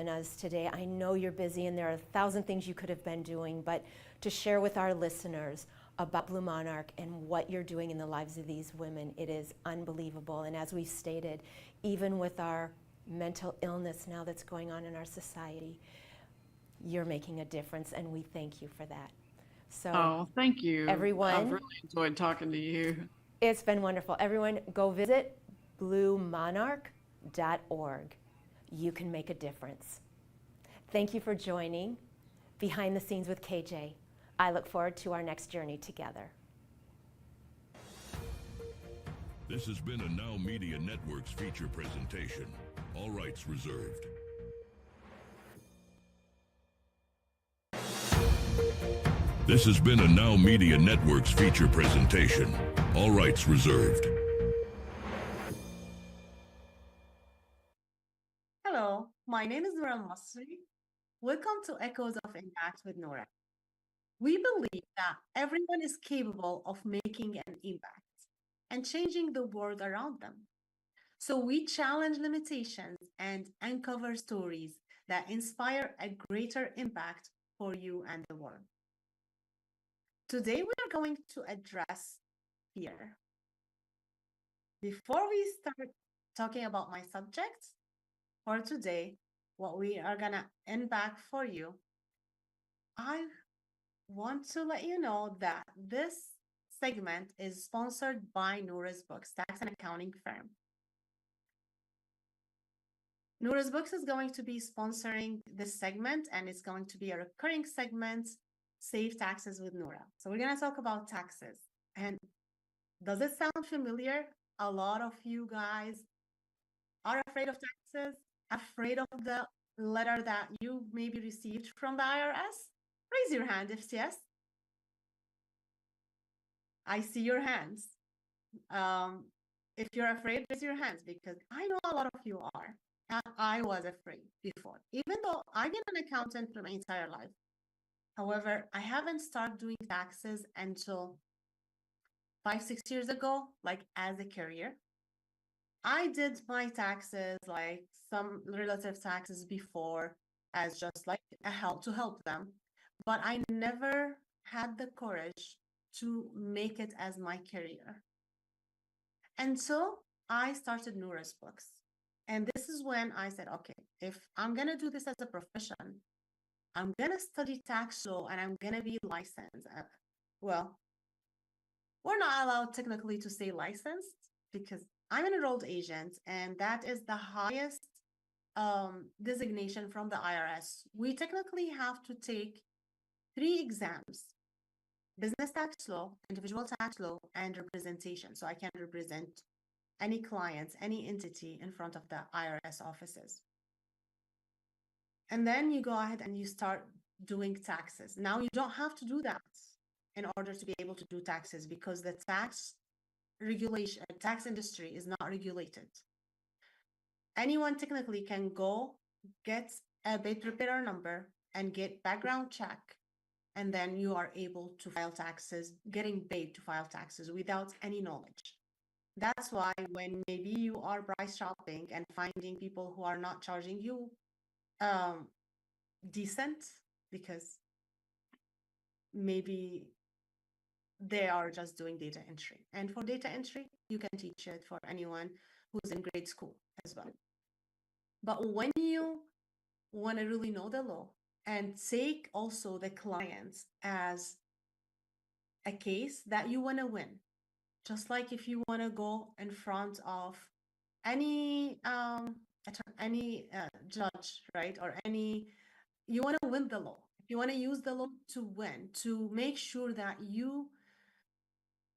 join us today. I know you're busy and there are 1,000 things you could have been doing, but to share with our listeners about Blue Monarch and what you're doing in the lives of these women, it is unbelievable. And as we've stated, even with our mental illness now that's going on in our society, you're making a difference, and we thank you for that. So, Oh, thank you. everyone, I've really enjoyed talking to you. It's been wonderful. Everyone, go visit bluemonarch.org. You can make a difference. Thank you for joining Behind the Scenes with KJ. I look forward to our next journey together. This has been a Now Media Networks feature presentation. All rights reserved. This has been a Now Media Networks feature presentation. All rights reserved. Hello, my name is Noura Masri. Welcome to Echoes of Impact with Noura. We believe that everyone is capable of making an impact and changing the world around them. So we challenge limitations and uncover stories that inspire a greater impact for you and the world. Today, we are going to address fear. Before we start talking about my subject for today, what we are going to unpack for you, I want to let you know that this segment is sponsored by Noura's Books, tax and accounting firm. Noura's Books is going to be sponsoring this segment, and it's going to be a recurring segment, Save Taxes with Noura. So we're going to talk about taxes. And does it sound familiar? A lot of you guys are afraid of taxes, afraid of the letter that you maybe received from the IRS? Raise your hand if yes. I see your hands. If you're afraid, raise your hands, because I know a lot of you are. And I was afraid before, even though I've been an accountant for my entire life. However, I haven't started doing taxes until 5-6 years ago, like as a career. I did my taxes, like some relative taxes before, as just like a help to help them. But I never had the courage to make it as my career. And so I started Noura's Books. And this is when I said, okay, if I'm going to do this as a profession, I'm going to study tax law and I'm going to be licensed. Well, we're not allowed technically to say licensed because I'm an enrolled agent, and that is the highest designation from the IRS. We technically have to take 3 exams: business tax law, individual tax law, and representation. So I can represent any clients, any entity in front of the IRS offices. And then you go ahead and you start doing taxes. Now you don't have to do that in order to be able to do taxes, because the tax regulation, tax industry is not regulated. Anyone technically can go get a paid preparer number and get background check, and then you are able to file taxes, getting paid to file taxes without any knowledge. That's why when maybe you are price shopping and finding people who are not charging you decent, because maybe they are just doing data entry. And for data entry, you can teach it for anyone who's in grade school as well. But when you want to really know the law and take also the clients as a case that you want to win, just like if you want to go in front of any judge, right? Or you want to win the law. If you want to use the law to win, to make sure that you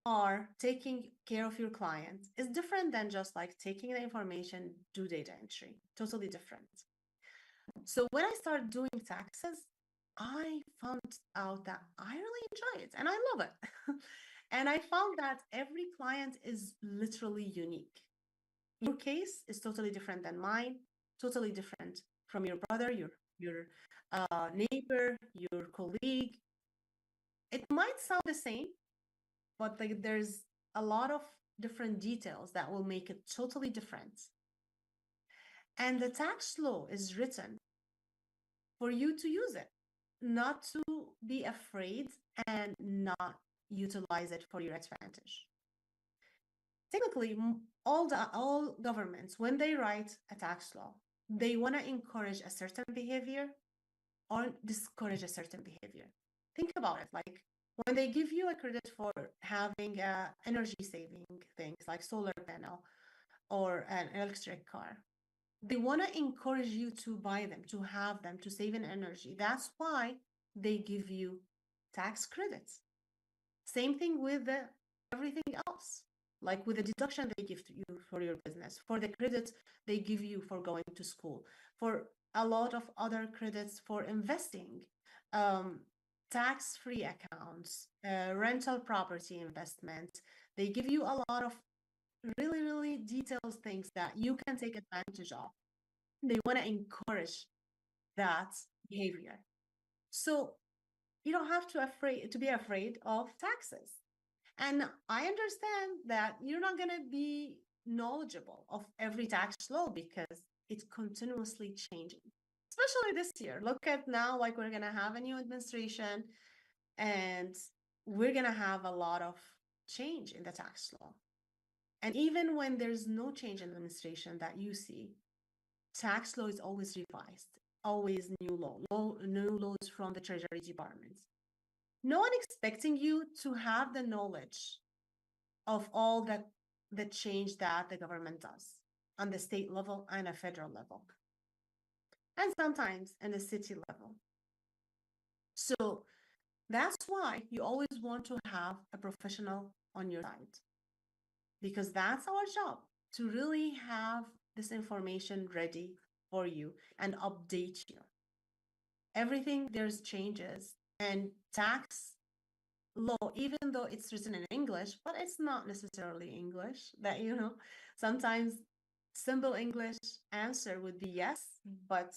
are taking care of your client, is different than just like taking the information, do data entry. Totally different. So when I started doing taxes, I found out that I really enjoy it and I love it. And I found that every client is literally unique. Your case is totally different than mine, totally different from your brother, your neighbor, your colleague. It might sound the same, but there's a lot of different details that will make it totally different. And the tax law is written for you to use it, not to be afraid and not utilize it for your advantage. Typically, all governments, when they write a tax law, they want to encourage a certain behavior or discourage a certain behavior. Think about it. Like when they give you a credit for having energy saving things like solar panel or an electric car, they want to encourage you to buy them, to have them, to save in energy. That's why they give you tax credits. Same thing with everything else, like with the deduction they give to you for your business, for the credits they give you for going to school, for a lot of other credits for investing, tax-free accounts, rental property investment. They give you a lot of really, really detailed things that you can take advantage of. They want to encourage that behavior. So you don't have to be afraid of taxes. And I understand that you're not going to be knowledgeable of every tax law because it's continuously changing, especially this year. Look at now, like we're going to have a new administration and we're going to have a lot of change in the tax law. And even when there's no change in the administration that you see, tax law is always revised, always new laws from the Treasury Department. No one expecting you to have the knowledge of all the change that the government does on the state level and a federal level, and sometimes in the city level. So that's why you always want to have a professional on your side, because that's our job, to really have this information ready for you and update you. Everything, there's changes, and tax law, even though it's written in English, but it's not necessarily English, that sometimes simple English answer would be yes, but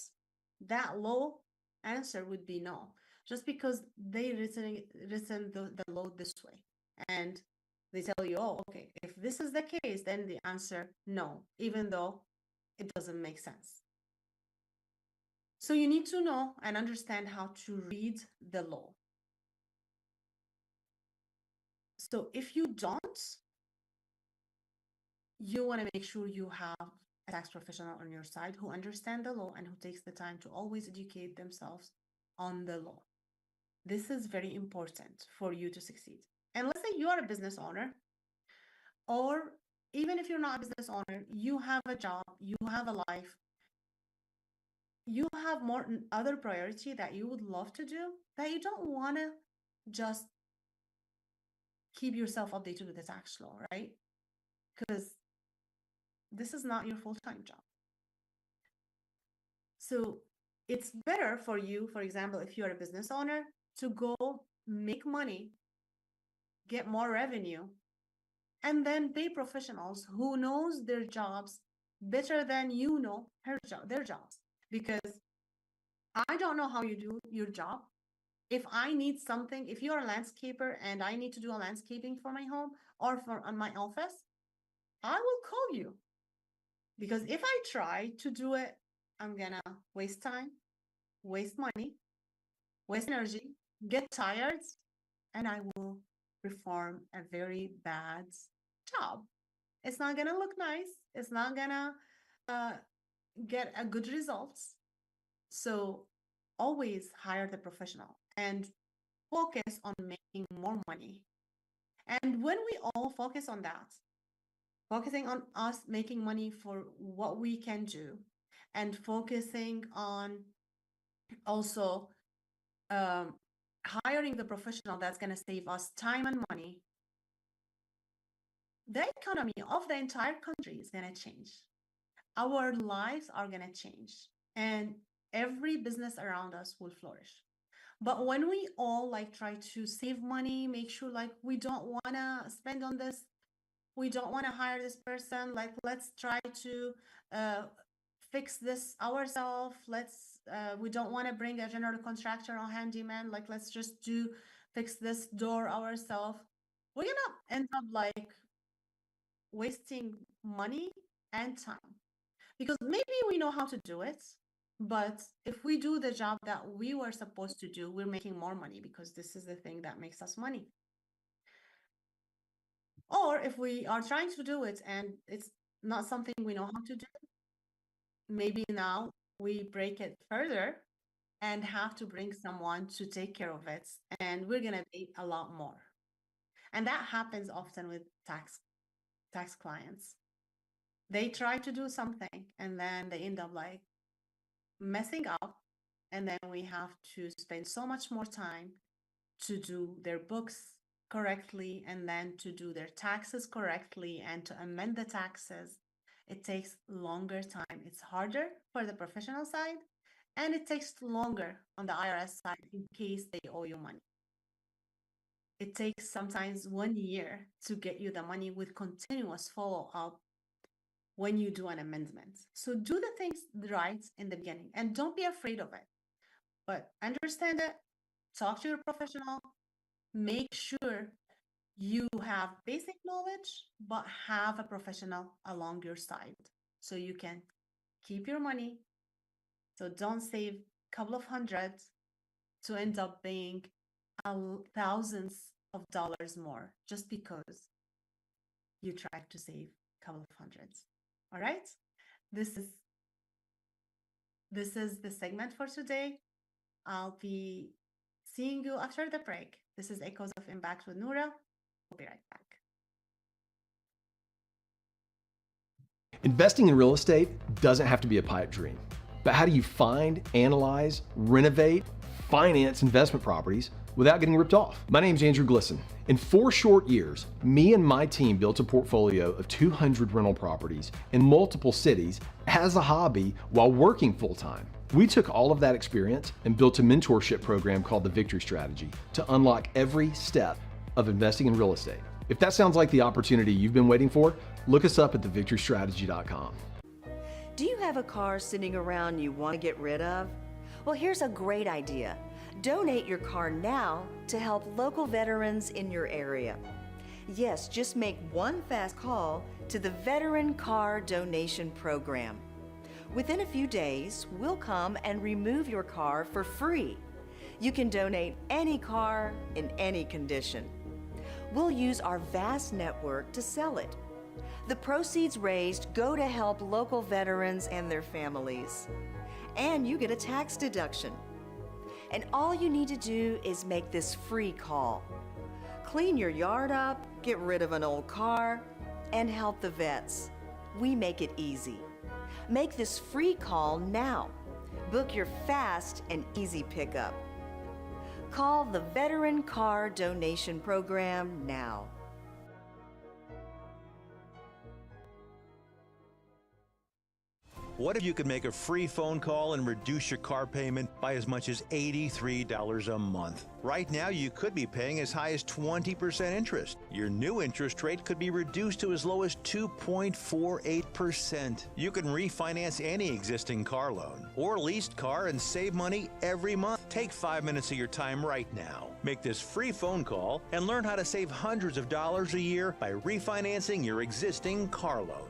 that law answer would be no, just because they written the law this way. And they tell you, oh, okay, if this is the case, then the answer no, even though it doesn't make sense. So you need to know and understand how to read the law. So if you don't, you want to make sure you have a tax professional on your side who understands the law and who takes the time to always educate themselves on the law. This is very important for you to succeed. And let's say you are a business owner, or even if you're not a business owner, you have a job, you have a life, you have more other priority that you would love to do, that you don't want to just keep yourself updated with the tax law, right? Because this is not your full-time job. So it's better for you, for example, if you're a business owner, to go make money, get more revenue, and then pay professionals who knows their jobs better than you know their jobs. Because I don't know how you do your job. If I need something, if you're a landscaper and I need to do a landscaping for my home or on my office, I will call you. Because if I try to do it, I'm gonna waste time, waste money, waste energy, get tired, and I will perform a very bad job. It's not gonna look nice. It's not gonna get a good results. So always hire the professional and focus on making more money. And when we all focus on that, focusing on us making money for what we can do, and focusing on also hiring the professional that's going to save us time and money, the economy of the entire country is going to change. Our lives are going to change, and every business around us will flourish. But when we all try to save money, make sure we don't want to spend on this, we don't want to hire this person, let's try to fix this ourselves, we don't want to bring a general contractor or handyman, let's just fix this door ourselves, we're gonna end up wasting money and time. Because maybe we know how to do it, But if we do the job that we were supposed to do, we're making more money because this is the thing that makes us money. Or if we are trying to do it and it's not something we know how to do, maybe now we break it further and have to bring someone to take care of it, and we're going to pay a lot more. And that happens often with tax clients. They try to do something and then they end up like messing up, and then we have to spend so much more time to do their books correctly and then to do their taxes correctly and to amend the taxes. It takes longer time. It's harder for the professional side, and it takes longer on the IRS side in case they owe you money. It takes sometimes 1 year to get you the money with continuous follow-up when you do an amendment. So do the things right in the beginning and don't be afraid of it. But understand it, talk to your professional, make sure you have basic knowledge, but have a professional along your side so you can keep your money. So don't save a couple of hundreds to end up paying thousands of dollars more just because you tried to save a couple of hundreds. All right, this is the segment for today. I'll be seeing you after the break. This is Echoes of Impact with Noura. We'll be right back. Investing in real estate doesn't have to be a pipe dream. But how do you find, analyze, renovate, finance investment properties without getting ripped off? My name's Andrew Glisson. In 4 short years, me and my team built a portfolio of 200 rental properties in multiple cities as a hobby while working full-time. We took all of that experience and built a mentorship program called the Victory Strategy to unlock every step of investing in real estate. If that sounds like the opportunity you've been waiting for, look us up at thevictorystrategy.com. Do you have a car sitting around you want to get rid of? Well, here's a great idea. Donate your car now to help local veterans in your area. Yes, just make one fast call to the Veteran Car Donation Program. Within a few days, we'll come and remove your car for free. You can donate any car in any condition. We'll use our vast network to sell it. The proceeds raised go to help local veterans and their families. And you get a tax deduction. And all you need to do is make this free call. Clean your yard up, get rid of an old car, and help the vets. We make it easy. Make this free call now. Book your fast and easy pickup. Call the Veteran Car Donation Program now. What if you could make a free phone call and reduce your car payment by as much as $83 a month? Right now, you could be paying as high as 20% interest. Your new interest rate could be reduced to as low as 2.48%. You can refinance any existing car loan or leased car and save money every month. Take 5 minutes of your time right now. Make this free phone call and learn how to save hundreds of dollars a year by refinancing your existing car loan.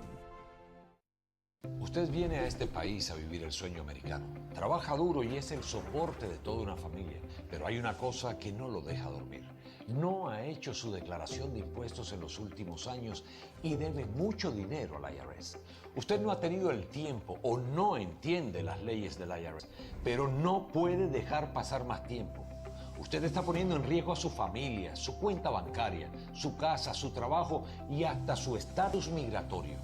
Usted viene a este país a vivir el sueño americano. Trabaja duro y es el soporte de toda una familia. Pero hay una cosa que no lo deja dormir. No ha hecho su declaración de impuestos en los últimos años y debe mucho dinero al IRS. Usted no ha tenido el tiempo o no entiende las leyes del IRS, pero no puede dejar pasar más tiempo. Usted está poniendo en riesgo a su familia, su cuenta bancaria, su casa, su trabajo y hasta su estatus migratorio.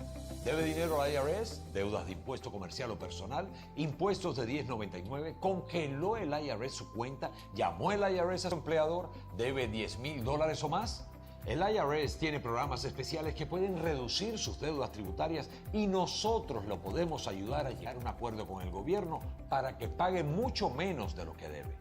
¿Debe dinero al IRS? ¿Deudas de impuesto comercial o personal? ¿Impuestos de 1099? ¿Congeló el IRS su cuenta? ¿Llamó el IRS a su empleador? ¿Debe $10,000 o más? El IRS tiene programas especiales que pueden reducir sus deudas tributarias y nosotros lo podemos ayudar a llegar a un acuerdo con el gobierno para que pague mucho menos de lo que debe.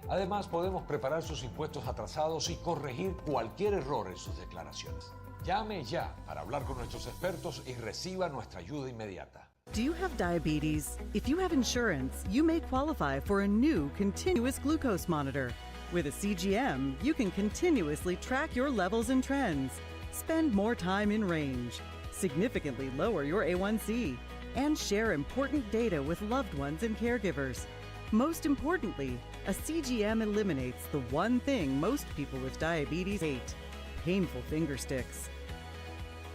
Además, podemos preparar sus impuestos atrasados y corregir cualquier error en sus declaraciones. Llame ya para hablar con nuestros expertos y reciba nuestra ayuda inmediata. Do you have diabetes? If you have insurance, you may qualify for a new continuous glucose monitor. With a CGM, you can continuously track your levels and trends, spend more time in range, significantly lower your A1C, and share important data with loved ones and caregivers. Most importantly, a CGM eliminates the one thing most people with diabetes hate: painful finger sticks.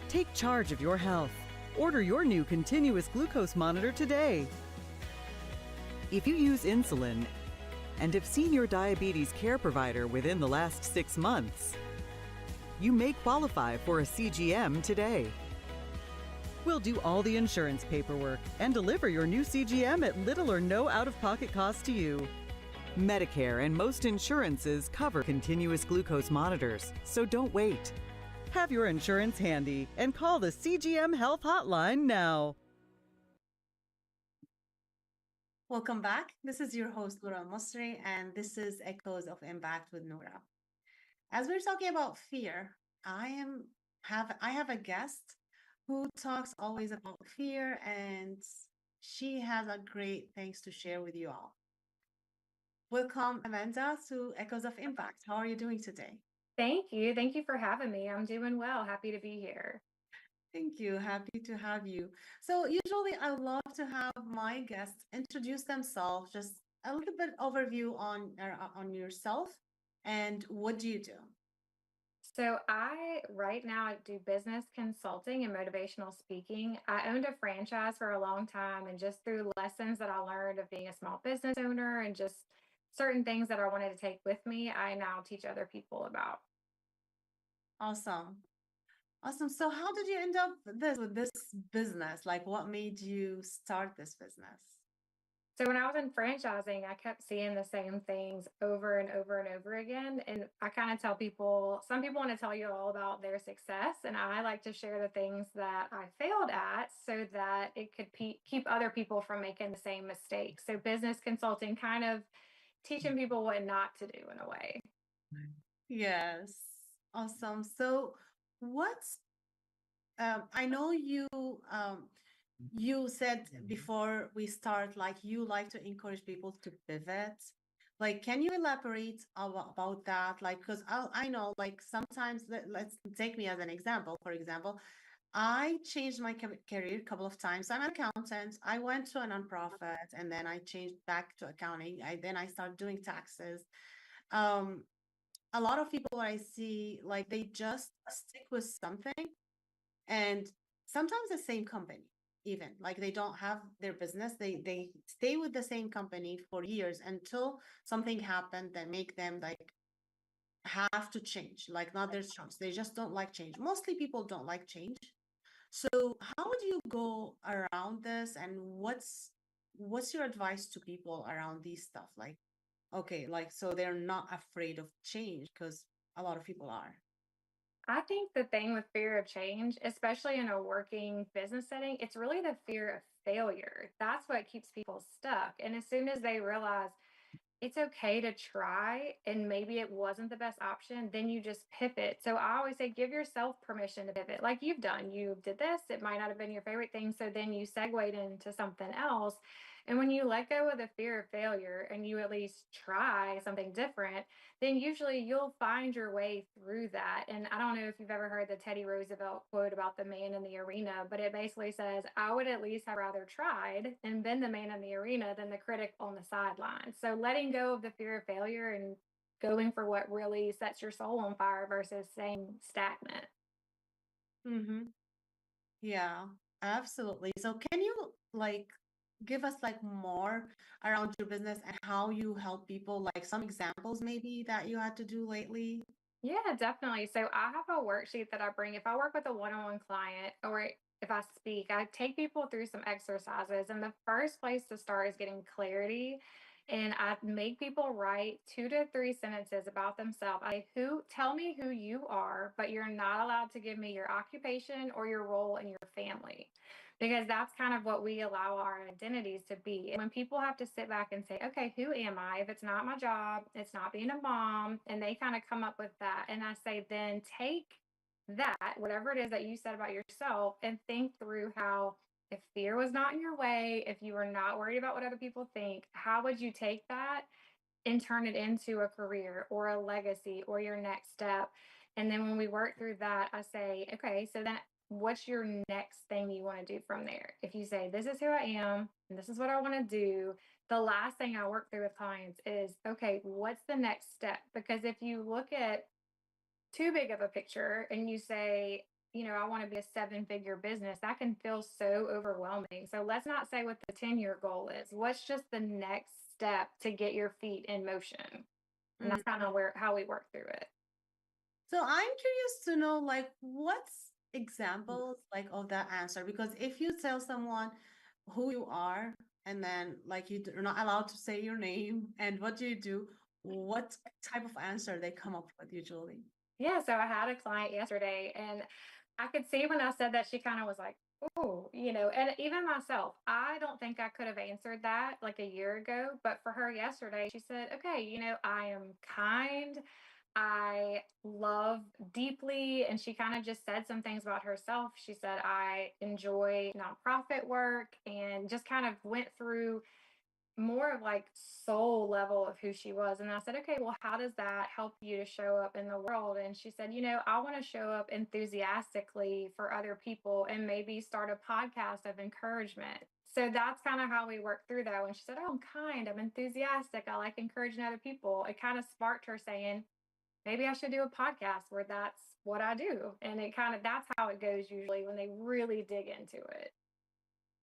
Take charge of your health. Order your new continuous glucose monitor today. If you use insulin and have seen your diabetes care provider within the last 6 months, you may qualify for a CGM today. We'll do all the insurance paperwork and deliver your new CGM at little or no out-of-pocket cost to you. Medicare and most insurances cover continuous glucose monitors, so don't wait. Have your insurance handy and call the CGM Health Hotline now. Welcome back. This is your host, Noura Mosri, and this is Echoes of Impact with Noura. As we're talking about fear, I have a guest who talks always about fear, and she has a great things to share with you all. Welcome, Amanda, to Echoes of Impact. How are you doing today? Thank you. Thank you for having me. I'm doing well. Happy to be here. Thank you. Happy to have you. So usually I love to have my guests introduce themselves, just a little bit overview on yourself and what do you do? So I right now do business consulting and motivational speaking. I owned a franchise for a long time, and just through lessons that I learned of being a small business owner and just certain things that I wanted to take with me, I now teach other people about. Awesome. Awesome. So how did you end up with this business? Like what made you start this business? So when I was in franchising, I kept seeing the same things over and over and over again. And I kind of tell people, some people want to tell you all about their success, and I like to share the things that I failed at so that it could keep other people from making the same mistakes. So business consulting, kind of teaching people what not to do in a way. Yes. Awesome. So what's I know you said before we start, like you like to encourage people to pivot. Like, can you elaborate about that? Like, because I know, like sometimes, let's take me as an example. For example, I changed my career a couple of times. I'm an accountant. I went to a nonprofit, and then I changed back to accounting. Then I started doing taxes. A lot of people I see, like they just stick with something, and sometimes the same company, even like they don't have their business. They stay with the same company for years until something happened that make them like have to change, like not their choice. They just don't like change. Mostly people don't like change. So how would you go around this, and what's your advice to people around these stuff? Like, okay, like so they're not afraid of change, because a lot of people are. I think the thing with fear of change, especially in a working business setting, it's really the fear of failure. That's what keeps people stuck. And as soon as they realize it's okay to try and maybe it wasn't the best option, then you just pivot. So I always say give yourself permission to pivot like you've done. You did this, it might not have been your favorite thing. So then you segued into something else. And when you let go of the fear of failure and you at least try something different, then usually you'll find your way through that. And I don't know if you've ever heard the Teddy Roosevelt quote about the man in the arena, but it basically says, I would at least have rather tried and been the man in the arena than the critic on the sidelines. So letting go of the fear of failure and going for what really sets your soul on fire versus staying stagnant. Mm-hmm. Yeah, absolutely. So can you like give us like more around your business and how you help people, like some examples maybe that you had to do lately? Yeah, definitely. So I have a worksheet that I bring if I work with a one-on-one client or if I speak, I take people through some exercises. And the first place to start is getting clarity. And I make people write 2 to 3 sentences about themselves. Tell me who you are, but you're not allowed to give me your occupation or your role in your family, because that's kind of what we allow our identities to be. And when people have to sit back and say, okay, who am I? If it's not my job, it's not being a mom, and they kind of come up with that. And I say, then take that, whatever it is that you said about yourself, and think through how, if fear was not in your way, if you were not worried about what other people think, how would you take that and turn it into a career or a legacy or your next step? And then when we work through that, I say, okay, so then what's your next thing you want to do from there? If you say, this is who I am and this is what I want to do, the last thing I work through with clients is, okay, what's the next step? Because if you look at too big of a picture and you say, I want to be a 7-figure business, that can feel so overwhelming. So let's not say what the 10-year goal is. What's just the next step to get your feet in motion? And that's kind of how we work through it. So I'm curious to know, like, what's examples like of that answer? Because if you tell someone who you are and then like you're not allowed to say your name and what do you do, what type of answer they come up with usually? Yeah, so I had a client yesterday and I could see when I said that she kind of was like, oh, and even myself, I don't think I could have answered that like a year ago. But for her yesterday, she said, okay, I am kind. I love deeply. And she kind of just said some things about herself. She said, I enjoy nonprofit work and just kind of went through more of like soul level of who she was. And I said, okay, well, how does that help you to show up in the world? And she said, I want to show up enthusiastically for other people and maybe start a podcast of encouragement. So that's kind of how we work through that. When she said, oh, I'm kind, I'm enthusiastic, I like encouraging other people, it kind of sparked her saying, maybe I should do a podcast where that's what I do. And that's how it goes usually when they really dig into it.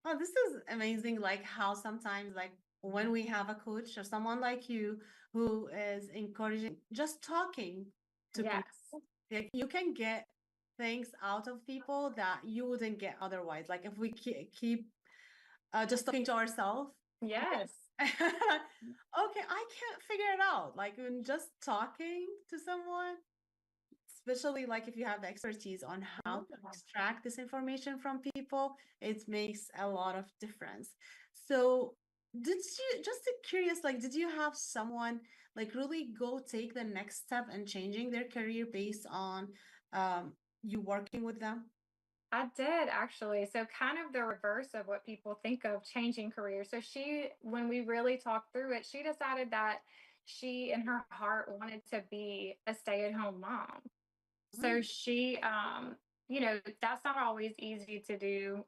Oh, this is amazing. Like how sometimes like when we have a coach or someone like you who is encouraging, just talking to Yes. people, like you can get things out of people that you wouldn't get otherwise. Like if we keep just talking to ourselves. Yes. Okay, I can't figure it out. Like when just talking to someone, especially like if you have the expertise on how to extract this information from people, it makes a lot of difference. So just curious, like, did you have someone like really go take the next step and changing their career based on you working with them? I did actually. So kind of the reverse of what people think of changing careers. So when we really talked through it, she decided that she in her heart wanted to be a stay-at-home mom. So she, that's not always easy to do.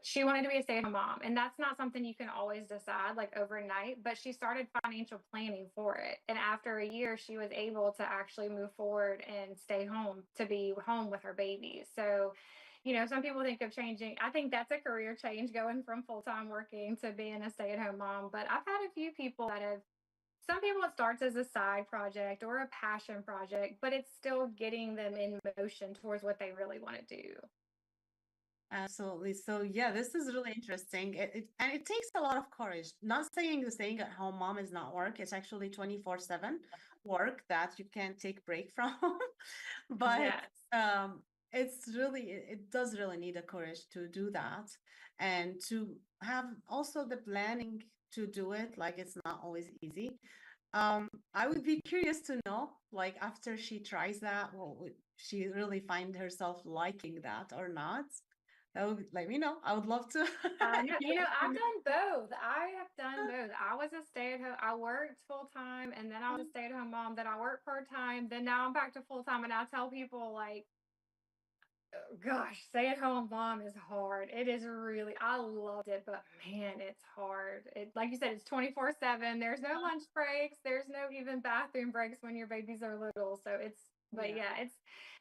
She wanted to be a stay-at-home mom, and that's not something you can always decide like overnight, but she started financial planning for it. And after a year, she was able to actually move forward and stay home to be home with her baby. So, some people think of changing. I think that's a career change going from full-time working to being a stay-at-home mom. But I've had a few people some people it starts as a side project or a passion project, but it's still getting them in motion towards what they really want to do. Absolutely. So yeah, this is really interesting. And it takes a lot of courage. Not saying the staying at home mom is not work. It's actually 24/7 work that you can take break from. But Yes. it does really need a courage to do that and to have also the planning to do it. Like it's not always easy. I would be curious to know, like after she tries that, would she really find herself liking that or not? That would let me know. I would love to. I've done both. I have done both. I was a stay-at-home. I worked full time, and then I was a stay-at-home mom. Then I worked part time. Then now I'm back to full time, and I tell people like, oh, gosh, stay-at-home mom is hard. It is really. I loved it, but man, it's hard. Like you said, it's 24/7. There's no lunch breaks. There's no even bathroom breaks when your babies are little. So it's. But yeah,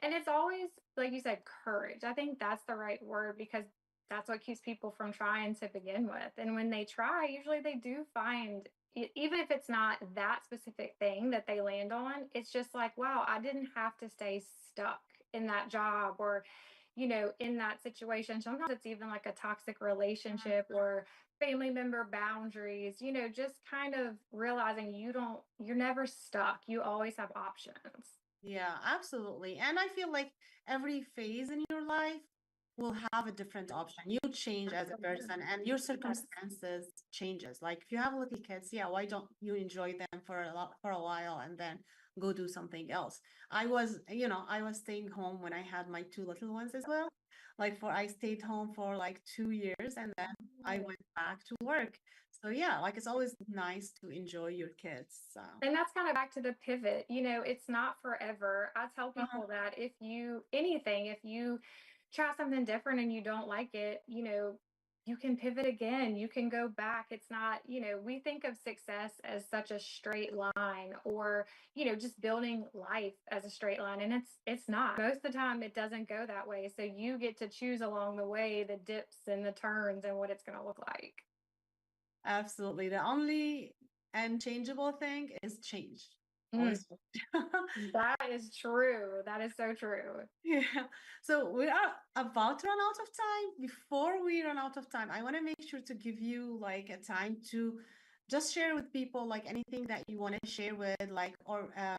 it's always, like you said, courage. I think that's the right word because that's what keeps people from trying to begin with. And when they try, usually they do find, even if it's not that specific thing that they land on, it's just like, wow, I didn't have to stay stuck in that job or, in that situation. Sometimes it's even like a toxic relationship or family member boundaries, just kind of realizing you're never stuck. You always have options. Yeah, absolutely. And I feel like every phase in your life will have a different option. You change as a person and your circumstances changes. Like if you have little kids, yeah, why don't you enjoy them for a while and then go do something else? I was staying home when I had my two little ones as well. I stayed home for like 2 years and then I went back to work. So yeah, like it's always nice to enjoy your kids. So And that's kind of back to the pivot. It's not forever. I tell uh-huh. people that if you try something different and you don't like it, you can pivot again. You can go back. It's not, we think of success as such a straight line or, just building life as a straight line. And it's not. Most of the time it doesn't go that way. So you get to choose along the way the dips and the turns and what it's going to look like. Absolutely. The only unchangeable thing is change. Mm. Always. That is true. That is so true. Yeah. So we are about to run out of time. Before we run out of time, I want to make sure to give you like a time to just share with people like anything that you want to share with, like, or how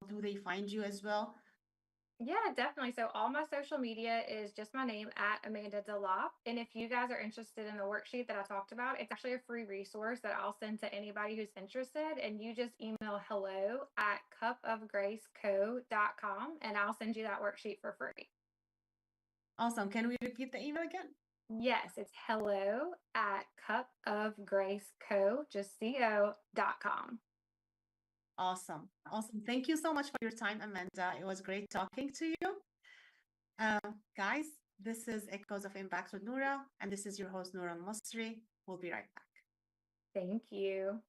do they find you as well? Yeah, definitely. So all my social media is just my name at Amanda Delop. And if you guys are interested in the worksheet that I talked about, it's actually a free resource that I'll send to anybody who's interested. And you just email hello@cupofgraceco.com and I'll send you that worksheet for free. Awesome. Can we repeat the email again? Yes, it's hello@cupofgraceco, just co.com. Awesome. Awesome. Thank you so much for your time, Amanda. It was great talking to you. Guys, this is Echoes of Impact with Noura, and this is your host, Noura Al-Masri. We'll be right back. Thank you.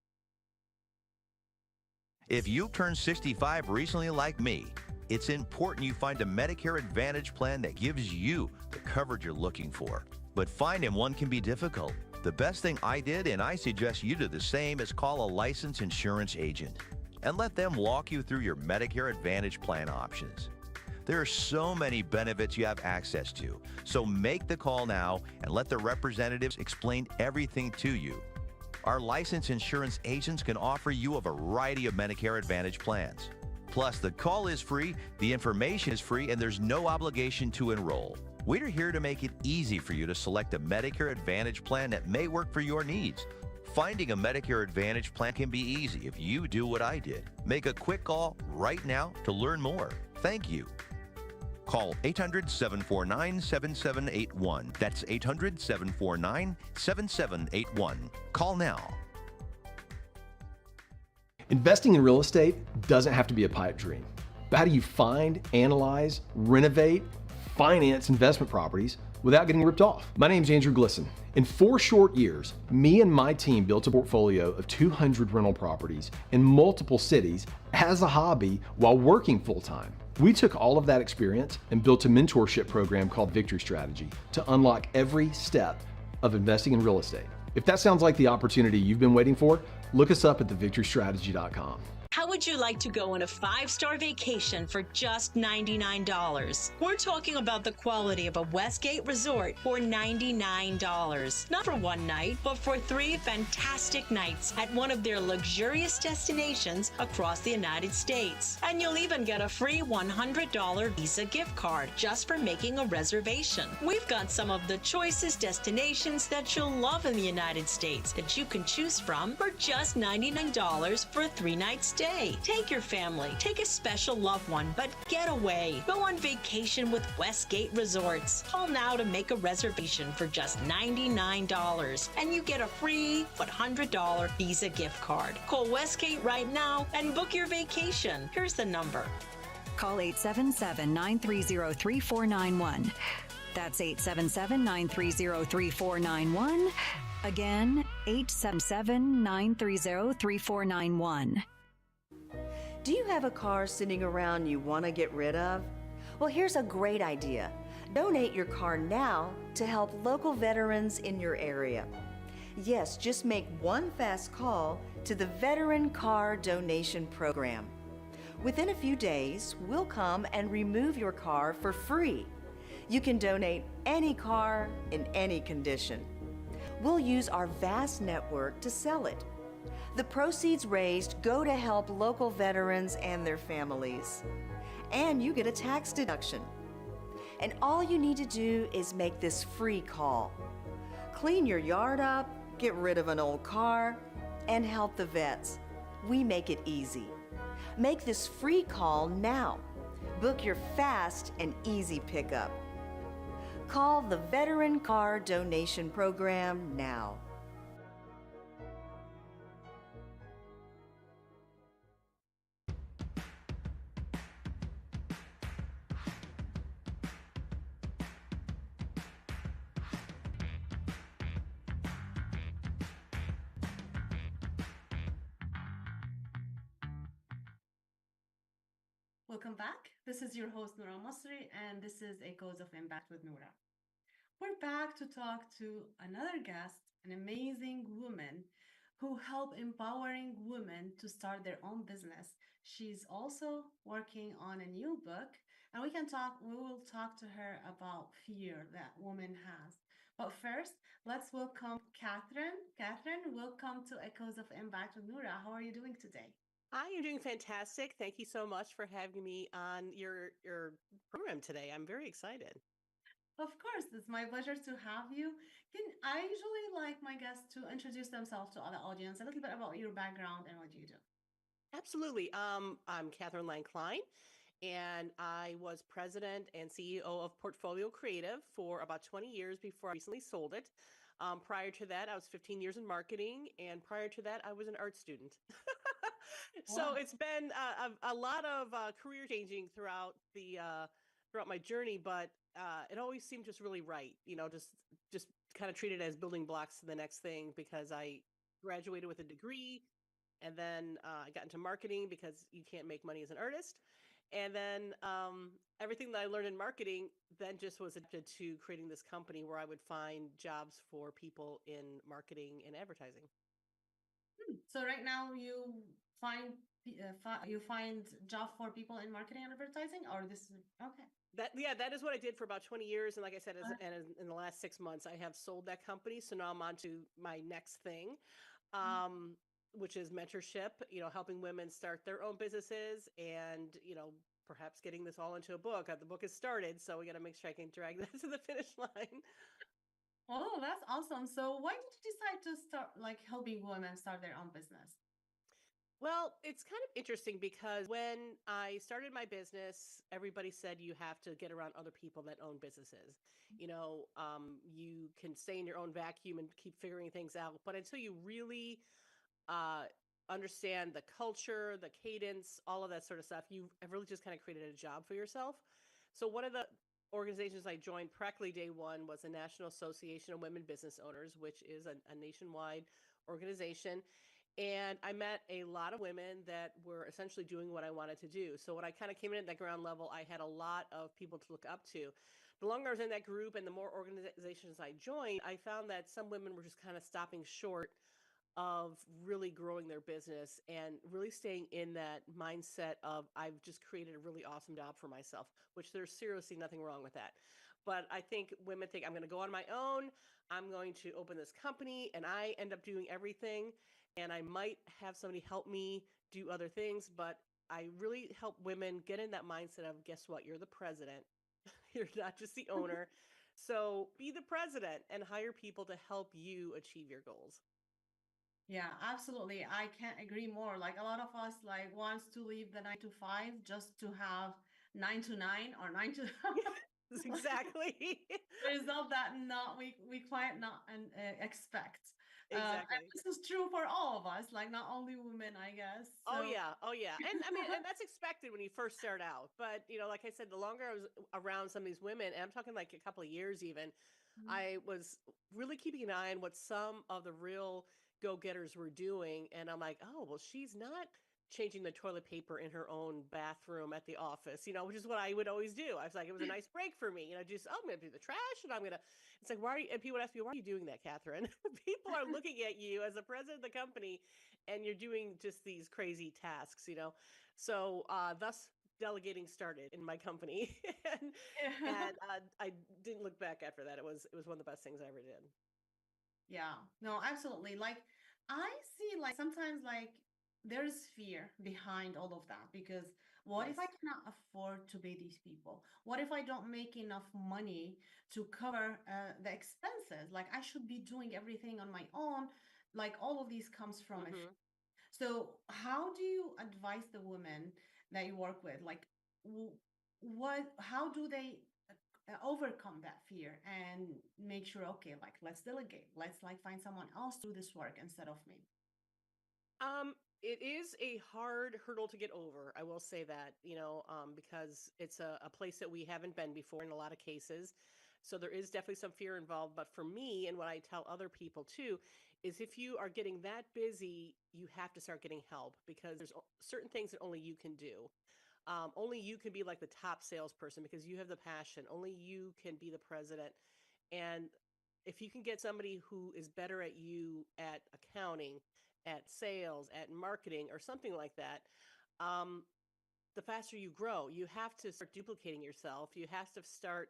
If you turned 65 recently like me, it's important you find a Medicare Advantage plan that gives you the coverage you're looking for. But finding one can be difficult. The best thing I did, and I suggest you do the same, is call a licensed insurance agent and let them walk you through your Medicare Advantage plan options. There are so many benefits you have access to, so make the call now and let the representatives explain everything to you. Our licensed insurance agents can offer you a variety of Medicare Advantage plans. Plus, the call is free, the information is free, and there's no obligation to enroll. We're here to make it easy for you to select a Medicare Advantage plan that may work for your needs. Finding a Medicare Advantage plan can be easy if you do what I did. Make a quick call right now to learn more. Thank you. Call 800-749-7781. That's 800-749-7781. Call now. Investing in real estate doesn't have to be a pipe dream. But how do you find, analyze, renovate, finance investment properties without getting ripped off? My name's Andrew Glisson. In 4 short years, me and my team built a portfolio of 200 rental properties in multiple cities as a hobby while working full-time. We took all of that experience and built a mentorship program called Victory Strategy to unlock every step of investing in real estate. If that sounds like the opportunity you've been waiting for, look us up at thevictorystrategy.com. How would you like to go on a 5-star vacation for just $99? We're talking about the quality of a Westgate resort for $99. Not for one night, but for 3 fantastic nights at one of their luxurious destinations across the United States. And you'll even get a free $100 Visa gift card just for making a reservation. We've got some of the choicest destinations that you'll love in the United States that you can choose from for just $99 for a 3-night stay. Take your family, take a special loved one, but get away. Go on vacation with Westgate Resorts. Call now to make a reservation for just $99 and you get a free $100 Visa gift card. Call Westgate right now and book your vacation. Here's the number. Call 877-930-3491. That's 877-930-3491. Again, 877-930-3491. Do you have a car sitting around you want to get rid of? Well, here's a great idea. Donate your car now to help local veterans in your area. Yes, just make one fast call to the Veteran Car Donation Program. Within a few days, we'll come and remove your car for free. You can donate any car in any condition. We'll use our vast network to sell it. The proceeds raised go to help local veterans and their families. And you get a tax deduction. And all you need to do is make this free call. Clean your yard up, get rid of an old car, and help the vets. We make it easy. Make this free call now. Book your fast and easy pickup. Call the Veteran Car Donation Program now. Welcome back. This is your host, Noura Masri, and this is Echoes of Impact with Noura. We're back to talk to another guest, an amazing woman who help empowering women to start their own business. She's also working on a new book, and we will talk to her about fear that women has. But first, let's welcome Catherine. Catherine, welcome to Echoes of Impact with Noura. How are you doing today? I am doing fantastic. Thank you so much for having me on your program today. I'm very excited. Of course, it's my pleasure to have you. I usually like my guests to introduce themselves to the audience, a little bit about your background and what you do. Absolutely. I'm Catherine Lang Klein, and I was president and CEO of Portfolio Creative for about 20 years before I recently sold it. Prior to that, I was 15 years in marketing, and prior to that, I was an art student. So Wow. it's been a lot of career changing throughout my journey, but it always seemed just really right. Just kind of treat it as building blocks to the next thing, because I graduated with a degree, and then I got into marketing because you can't make money as an artist. And then everything that I learned in marketing then just was adapted to creating this company where I would find jobs for people in marketing and advertising. So right now you find you find job for people in marketing and advertising, or this is okay. That is what I did for about 20 years. And like I said, in the last 6 months, I have sold that company. So now I'm on to my next thing, which is mentorship, helping women start their own businesses and, perhaps getting this all into a book. The book is started, so we got to make sure I can drag that to the finish line. Oh, that's awesome. So why did you decide to start helping women start their own business? Well, it's kind of interesting because when I started my business, everybody said you have to get around other people that own businesses. You can stay in your own vacuum and keep figuring things out. But until you really understand the culture, the cadence, all of that sort of stuff, you have really just kind of created a job for yourself. So one of the organizations I joined practically day one was the National Association of Women Business Owners, which is a nationwide organization. And I met a lot of women that were essentially doing what I wanted to do. So when I kind of came in at that ground level, I had a lot of people to look up to. The longer I was in that group and the more organizations I joined, I found that some women were just kind of stopping short of really growing their business and really staying in that mindset of I've just created a really awesome job for myself, which there's seriously nothing wrong with that. But I think women think I'm going to go on my own. I'm going to open this company, and I end up doing everything. And I might have somebody help me do other things, but I really help women get in that mindset of, guess what? You're the president. You're not just the owner. So be the president and hire people to help you achieve your goals. Yeah, absolutely. I can't agree more. Like a lot of us wants to leave the 9 to 5 just to have 9 to 9 or 9 to Exactly. result that we quite not expect. Exactly. And this is true for all of us, like not only women, I guess. Oh yeah. And I mean, and that's expected when you first start out. But like I said, the longer I was around some of these women, and I'm talking like a couple of years even, I was really keeping an eye on what some of the real go-getters were doing. And I'm like, oh, well, she's not changing the toilet paper in her own bathroom at the office, which is what I would always do. I was like, it was a nice break for me, just, I'm going to do the trash and it's like, and people would ask me, why are you doing that, Catherine? People are looking at you as the president of the company and you're doing just these crazy tasks, So thus delegating started in my company. and I didn't look back after that. It was one of the best things I ever did. Yeah, no, absolutely. I see sometimes there's fear behind all of that, because what if I cannot afford to pay these people? What if I don't make enough money to cover the expenses? I should be doing everything on my own. All of these comes from a fear. So how do you advise the women that you work with? How do they overcome that fear and make sure, okay, let's delegate, let's find someone else to do this work instead of me? It is a hard hurdle to get over. I will say that, because it's a place that we haven't been before in a lot of cases. So there is definitely some fear involved. But for me, and what I tell other people too, is if you are getting that busy, you have to start getting help, because there's certain things that only you can do. Only you can be like the top salesperson because you have the passion. Only you can be the president. And if you can get somebody who is better at you at accounting, at sales, at marketing, or something like that, the faster you grow. You have to start duplicating yourself. You have to start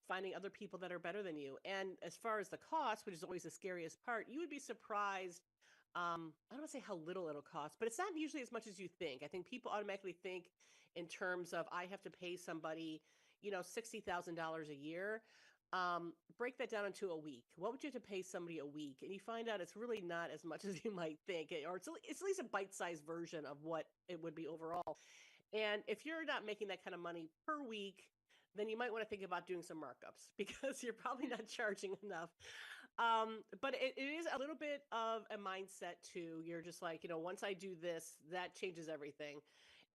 finding other people that are better than you. And as far as the cost, which is always the scariest part, you would be surprised. I don't want to say how little it'll cost, but it's not usually as much as you think. I think people automatically think in terms of I have to pay somebody, $60,000 a year. Break that down into a week. What would you have to pay somebody a week? And you find out it's really not as much as you might think, or it's at least a bite-sized version of what it would be overall. And if you're not making that kind of money per week, then you might want to think about doing some markups because you're probably not charging enough. But it is a little bit of a mindset too. You're just like, once I do this, that changes everything.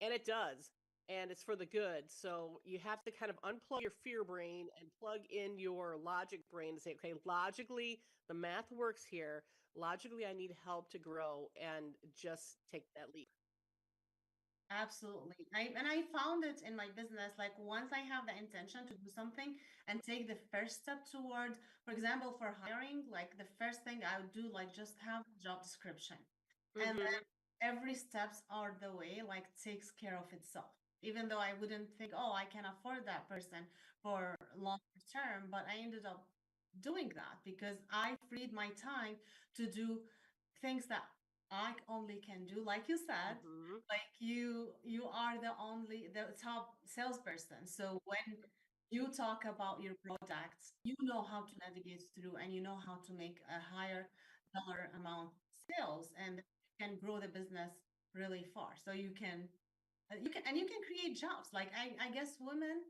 And it does. And it's for the good. So you have to kind of unplug your fear brain and plug in your logic brain and say, okay, logically, the math works here. Logically, I need help to grow and just take that leap. Absolutely. I found it in my business, like once I have the intention to do something and take the first step toward, for example, for hiring, like the first thing I would do, like just have a job description. And then every steps are the way, like takes care of itself. Even though I wouldn't think, oh, I can afford that person for longer term, but I ended up doing that because I freed my time to do things that I only can do. Like you said, like you are the top salesperson. So when you talk about your products, you know how to navigate through and you know how to make a higher dollar amount sales and can grow the business really far. So you can create jobs. Like I guess women,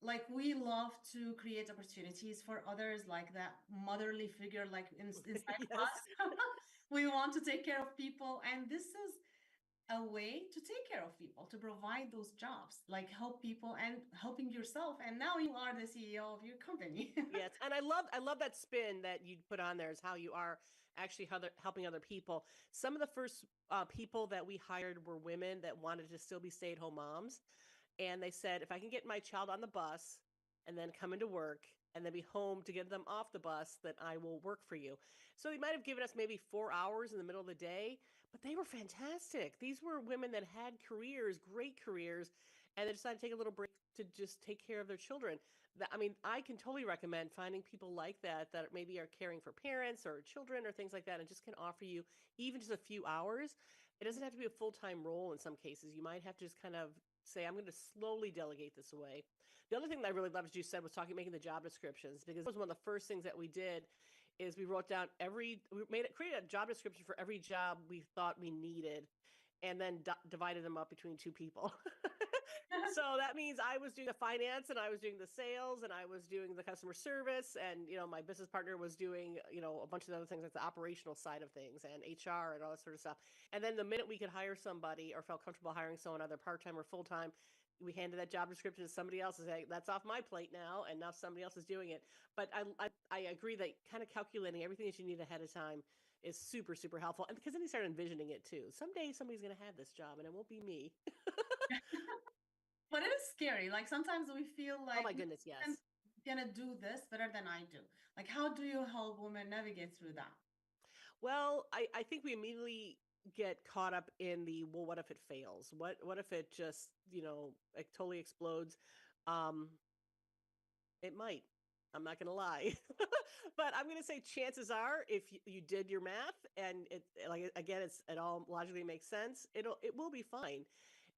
like we love to create opportunities for others, like that motherly figure, like inside Yes. us. We want to take care of people, and this is a way to take care of people, to provide those jobs, like help people and helping yourself. And now you are the CEO of your company. Yes, and I love that spin that you put on there is how you are actually helping other people. Some of the first people that we hired were women that wanted to still be stay-at-home moms, and they said, if I can get my child on the bus and then come into work and then be home to get them off the bus, then I will work for you. So they might have given us maybe 4 hours in the middle of the day, but they were fantastic. These were women that had careers, great careers, and they decided to take a little break to just take care of their children. I can totally recommend finding people like that maybe are caring for parents or children or things like that and just can offer you even just a few hours. It doesn't have to be a full-time role in some cases. You might have to just kind of say, I'm going to slowly delegate this away. The other thing that I really loved, as you said, was making the job descriptions, because it was one of the first things that we did is we wrote down created a job description for every job we thought we needed, and then divided them up between two people. So that means I was doing the finance and I was doing the sales and I was doing the customer service, and my business partner was doing a bunch of other things like the operational side of things and HR and all that sort of stuff. And then the minute we could hire somebody or felt comfortable hiring someone, either part-time or full-time, we handed that job description to somebody else and say, that's off my plate now, and now somebody else is doing it. But I agree that kind of calculating everything that you need ahead of time is super, super helpful. And because then you start envisioning it too. Someday somebody's going to have this job and it won't be me. But it is scary. Like sometimes we feel like, oh my goodness, yes, I'm gonna do this better than I do. Like, how do you help women navigate through that? Well, I think we immediately get caught up in well, what if it fails? What if it just, it totally explodes? It might. I'm not going to lie. But I'm going to say chances are, if you did your math and it all logically makes sense, it will be fine.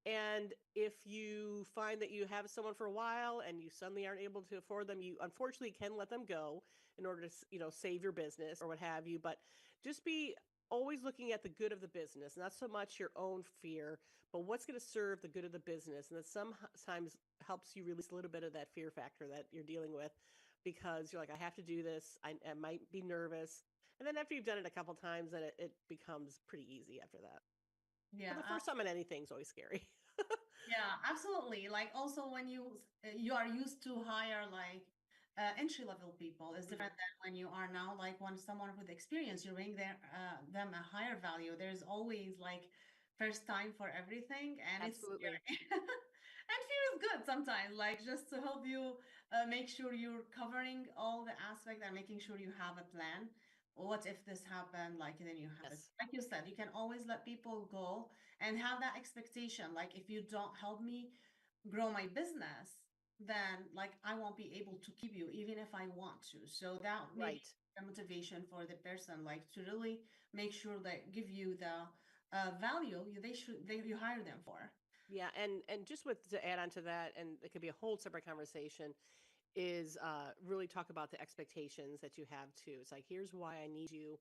And if you find that you have someone for a while and you suddenly aren't able to afford them, you unfortunately can let them go in order to, save your business or what have you. But just be always looking at the good of the business, not so much your own fear, but what's going to serve the good of the business. And that sometimes helps you release a little bit of that fear factor that you're dealing with, because you're like, I have to do this. I might be nervous. And then after you've done it a couple times, then it becomes pretty easy after that. Yeah. But the first time in anything is always scary. Yeah, absolutely. Like also when you are used to hire like entry level people is different than when you are now like when someone with experience, you bring them a higher value. There's always like first time for everything, and Absolutely. it's and feels good sometimes, like just to help you make sure you're covering all the aspects and making sure you have a plan. What if this happened? Like then you have it. Yes. Like you said, you can always let people go and have that expectation. Like if you don't help me grow my business, then like I won't be able to keep you even if I want to. So that Right. makes a motivation for the person, like to really make sure that give you the value you hire them for. Yeah, and just with to add on to that, and it could be a whole separate conversation, is really talk about the expectations that you have too. It's like, here's why I need you,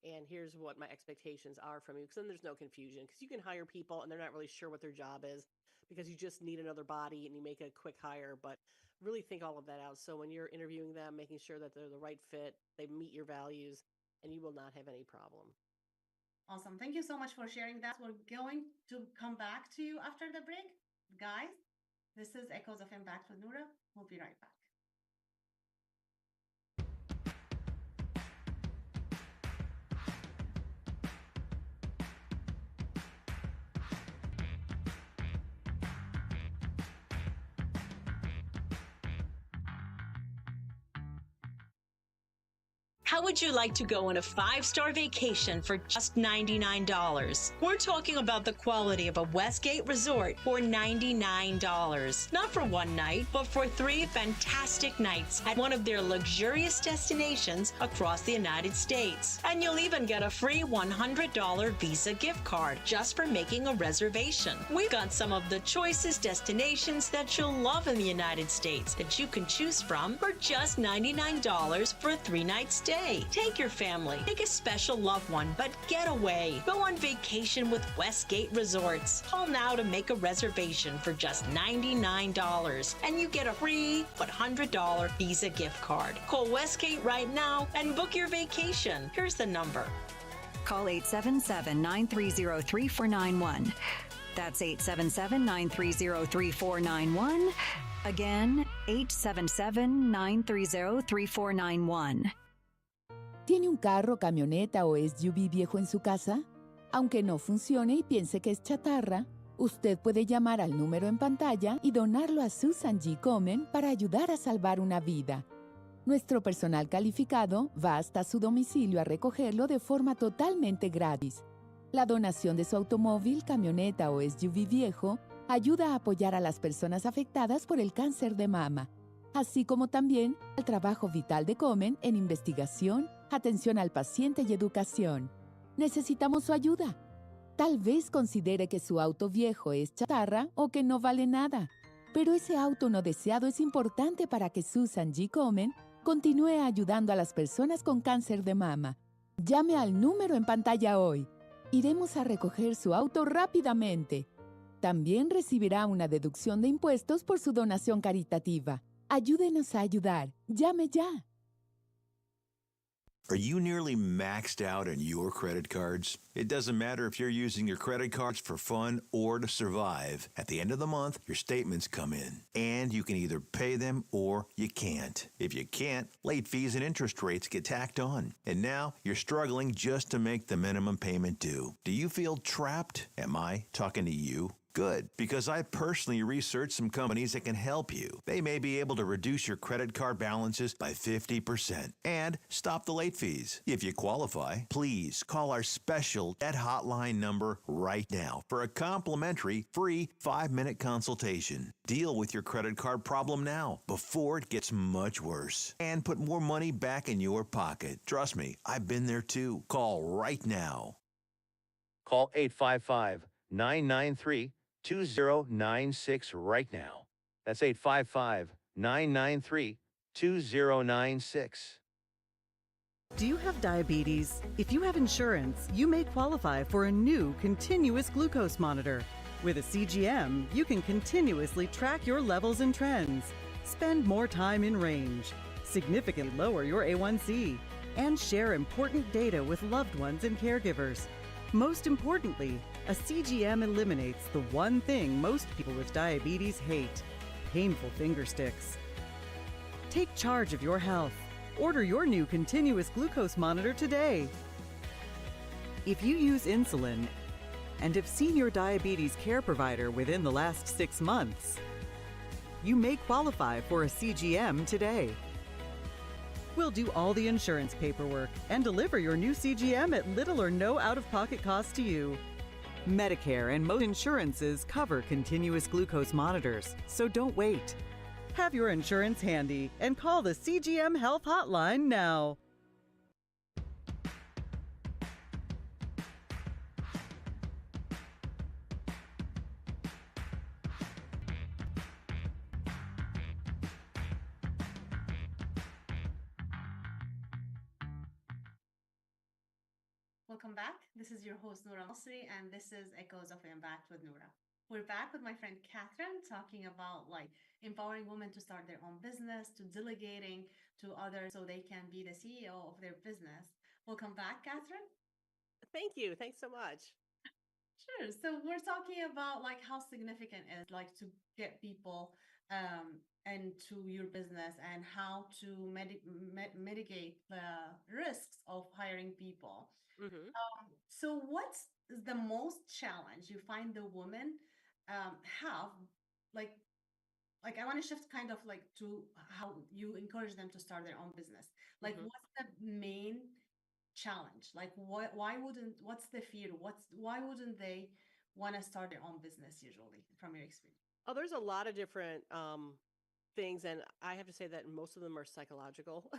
and here's what my expectations are from you. Because then there's no confusion. Because you can hire people and they're not really sure what their job is because you just need another body and you make a quick hire. But really think all of that out. So when you're interviewing them, making sure that they're the right fit, they meet your values, and you will not have any problem. Awesome. Thank you so much for sharing that. We're going to come back to you after the break. Guys, this is Echoes of Impact with Noura. We'll be right back. How would you like to go on a 5-star vacation for just $99? We're talking about the quality of a Westgate resort for $99. Not for one night, but for 3 fantastic nights at one of their luxurious destinations across the United States. And you'll even get a free $100 Visa gift card just for making a reservation. We've got some of the choicest destinations that you'll love in the United States that you can choose from for just $99 for a 3-night stay. Take your family, take a special loved one, but get away. Go on vacation with Westgate Resorts. Call now to make a reservation for just $99, and you get a free $100 Visa gift card. Call Westgate right now and book your vacation. Here's the number. Call 877-930-3491. That's 877-930-3491. Again, 877-930-3491. ¿Tiene un carro, camioneta o SUV viejo en su casa? Aunque no funcione y piense que es chatarra, usted puede llamar al número en pantalla y donarlo a Susan G. Komen para ayudar a salvar una vida. Nuestro personal calificado va hasta su domicilio a recogerlo de forma totalmente gratis. La donación de su automóvil, camioneta o SUV viejo ayuda a apoyar a las personas afectadas por el cáncer de mama, así como también al trabajo vital de Komen en investigación, atención al paciente y educación. Necesitamos su ayuda. Tal vez considere que su auto viejo es chatarra o que no vale nada, pero ese auto no deseado es importante para que Susan G. Komen continúe ayudando a las personas con cáncer de mama. Llame al número en pantalla hoy. Iremos a recoger su auto rápidamente. También recibirá una deducción de impuestos por su donación caritativa. Ayúdenos a ayudar. Llame ya. Are you nearly maxed out on your credit cards? It doesn't matter if you're using your credit cards for fun or to survive. At the end of the month, your statements come in, and you can either pay them or you can't. If you can't, late fees and interest rates get tacked on. And now you're struggling just to make the minimum payment due. Do you feel trapped? Am I talking to you? Good, because I personally researched some companies that can help you. They may be able to reduce your credit card balances by 50% and stop the late fees. If you qualify, please call our special debt hotline number right now for a complimentary free 5-minute consultation. Deal with your credit card problem now before it gets much worse and put more money back in your pocket. Trust me, I've been there too. Call right now. Call 855-993-2096 right now. That's 855-993-2096. Do you have diabetes? If you have insurance, you may qualify for a new continuous glucose monitor. With a CGM, you can continuously track your levels and trends, spend more time in range, significantly lower your A1C, and share important data with loved ones and caregivers. Most importantly, a CGM eliminates the one thing most people with diabetes hate: painful finger sticks. Take charge of your health. Order your new continuous glucose monitor today. If you use insulin and have seen your diabetes care provider within the last 6 months, you may qualify for a CGM today. We'll do all the insurance paperwork and deliver your new CGM at little or no out-of-pocket cost to you. Medicare and most insurances cover continuous glucose monitors, so don't wait. Have your insurance handy and call the CGM Health Hotline now. Welcome back. This is your host, Noura Nasri, and this is Echoes of Impact with Noura. We're back with my friend Catherine talking about like empowering women to start their own business, to delegating to others so they can be the CEO of their business. Welcome back, Catherine. Thank you. Thanks so much. Sure. So we're talking about like how significant it is like to get people into your business and how to mitigate the risks of hiring people. Mm-hmm. So what's the most challenge you find the women have like I want to shift kind of like to how you encourage them to start their own business. Like what's the main challenge? Like what's the fear? Why wouldn't they want to start their own business usually from your experience? Oh, there's a lot of different things, and I have to say that most of them are psychological.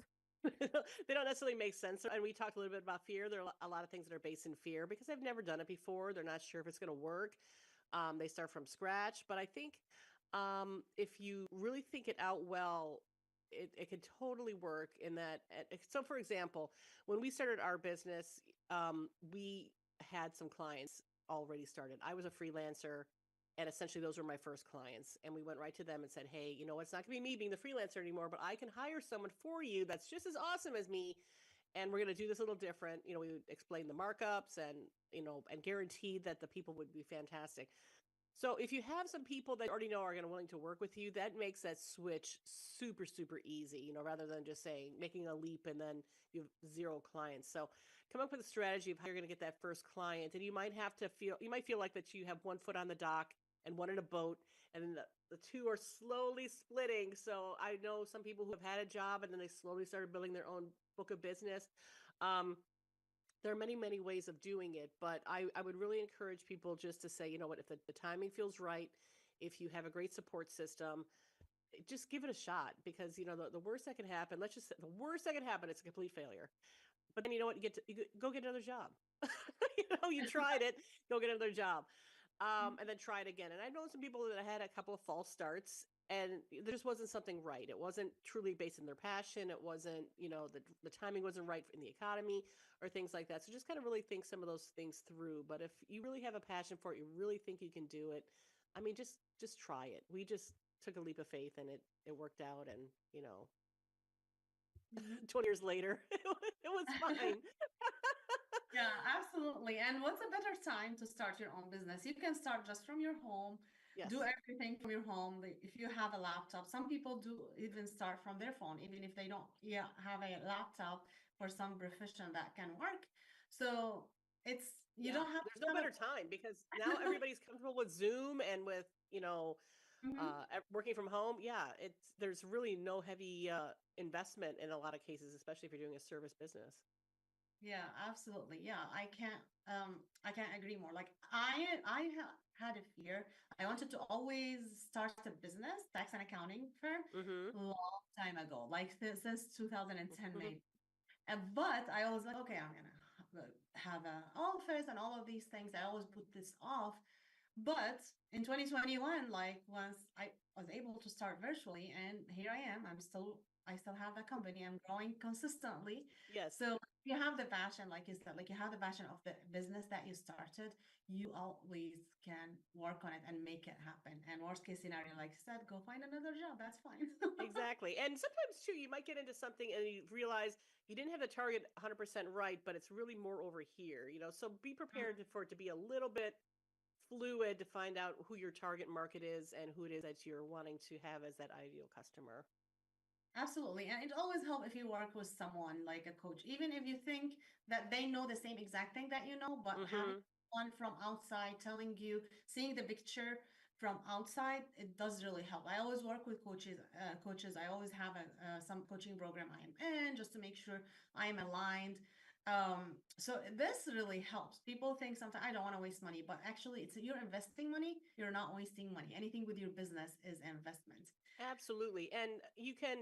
They don't necessarily make sense. And we talked a little bit about fear. There are a lot of things that are based in fear because they've never done it before. They're not sure if it's going to work. They start from scratch. But I think if you really think it out well, it could totally work in that. So, for example, when we started our business, we had some clients already started. I was a freelancer. And essentially, those were my first clients. And we went right to them and said, hey, you know, it's not going to be me being the freelancer anymore, but I can hire someone for you that's just as awesome as me. And we're going to do this a little different. You know, we would explain the markups and, you know, and guarantee that the people would be fantastic. So if you have some people that you already know are going to willing to work with you, that makes that switch super, super easy, you know, rather than just saying, making a leap and then you have 0 clients. So come up with a strategy of how you're going to get that first client. And you might feel like that you have one foot on the dock and one in a boat, and then the two are slowly splitting. So I know some people who have had a job and then they slowly started building their own book of business. There are many, many ways of doing it, but I would really encourage people just to say, you know what, if the timing feels right, if you have a great support system, just give it a shot, because, you know, the worst that can happen, the worst that can happen, it's a complete failure. But then you know what, you go get another job. You know, you tried it, go get another job. And then try it again. And I know some people that had a couple of false starts and there just wasn't something right. It wasn't truly based in their passion. It wasn't, you know, the timing wasn't right in the economy or things like that. So just kind of really think some of those things through. But if you really have a passion for it, you really think you can do it, I mean, just try it. We just took a leap of faith and it worked out. And, you know, 20 years later, it was fine. Yeah, absolutely. And what's a better time to start your own business? You can start just from your home, Yes. do everything from your home. If you have a laptop, some people do even start from their phone, even if they don't have a laptop for some profession that can work. So you don't have there's no better time, because now everybody's comfortable with Zoom and with, you know, working from home. Yeah, there's really no heavy investment in a lot of cases, especially if you're doing a service business. Yeah, absolutely. Yeah, I can't agree more. Like I had a fear. I wanted to always start a business, tax and accounting firm, long time ago, like since 2010 maybe. But I was like, okay, I'm gonna have an office and all of these things. I always put this off. But in 2021, like once I was able to start virtually, and here I am, I still have a company. I'm growing consistently. Yes. So you have the passion, like you said, like you have the passion of the business that you started, you always can work on it and make it happen. And worst case scenario, like you said, go find another job. That's fine. Exactly. And sometimes too, you might get into something and you realize you didn't have the target 100% right, but it's really more over here, you know, so be prepared for it to be a little bit fluid to find out who your target market is and who it is that you're wanting to have as that ideal customer. Absolutely. And it always helps if you work with someone like a coach, even if you think that they know the same exact thing that you know, but having someone from outside telling you, seeing the picture from outside, it does really help. I always work with coaches. I always have some coaching program I am in just to make sure I am aligned. So this really helps. People think sometimes I don't want to waste money, but actually you're investing money. You're not wasting money. Anything with your business is an investment. Absolutely. And you can,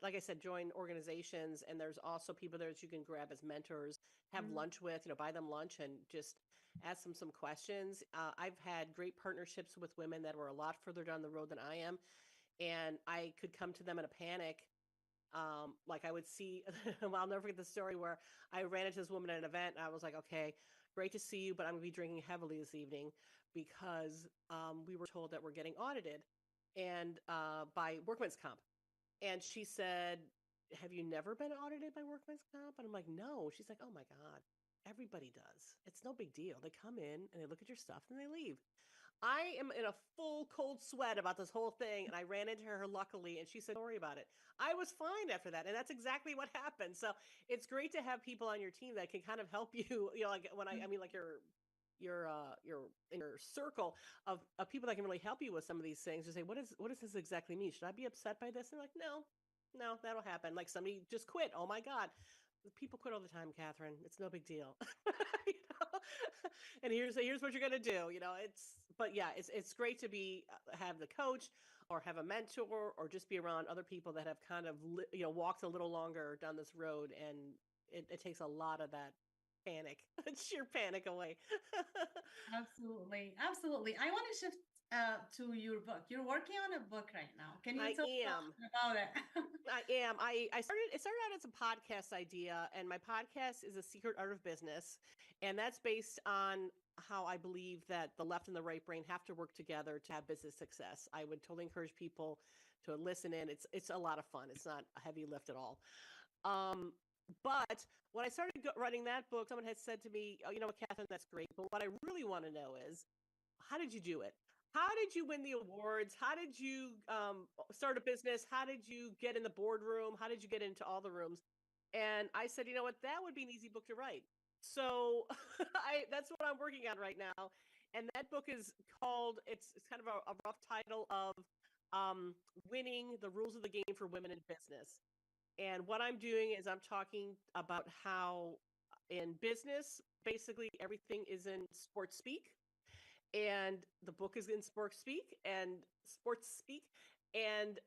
like I said, join organizations, and there's also people there that you can grab as mentors, have Mhm. lunch with, buy them lunch and just ask them some questions. I've had great partnerships with women that were a lot further down the road than I am. And I could come to them in a panic. Like I would see, well, I'll never forget the story where I ran into this woman at an event, and I was like, okay, great to see you, but I'm gonna be drinking heavily this evening because we were told that we're getting audited and by Workman's Comp. And she said, have you never been audited by Workman's Comp? And I'm like, no. She's like, oh my God, everybody does. It's no big deal. They come in and they look at your stuff and they leave. I am in a full cold sweat about this whole thing, and I ran into her luckily, and she said, "Don't worry about it." I was fine after that, and that's exactly what happened. So it's great to have people on your team that can kind of help you. Like when I mean, like your in your circle of people that can really help you with some of these things. To say, what does this exactly mean? Should I be upset by this? And they're like, no, that'll happen. Like somebody just quit. Oh my God. People quit all the time, Catherine. It's no big deal. You know? And here's what you're gonna do. But yeah, it's great to be have the coach or have a mentor or just be around other people that have kind of walked a little longer down this road, and it takes a lot of that panic, sheer panic away. Absolutely. Absolutely. I want to shift to your book. You're working on a book right now. Can you I tell me am. about it? I am. It started out as a podcast idea, and my podcast is A Secret Art of Business, and that's based on how I believe that the left and the right brain have to work together to have business success. I would totally encourage people to listen in. It's a lot of fun. It's not a heavy lift at all. But when I started writing that book, someone had said to me, "Oh, you know what, Catherine, that's great. But what I really want to know is, how did you do it? How did you win the awards? How did you start a business? How did you get in the boardroom? How did you get into all the rooms?" And I said, you know what, that would be an easy book to write. So that's what I'm working on right now. And that book is called, it's kind of a rough title of Winning the Rules of the Game for Women in Business. And what I'm doing is I'm talking about how in business, basically everything is in sports speak. And the book is in sports speak. And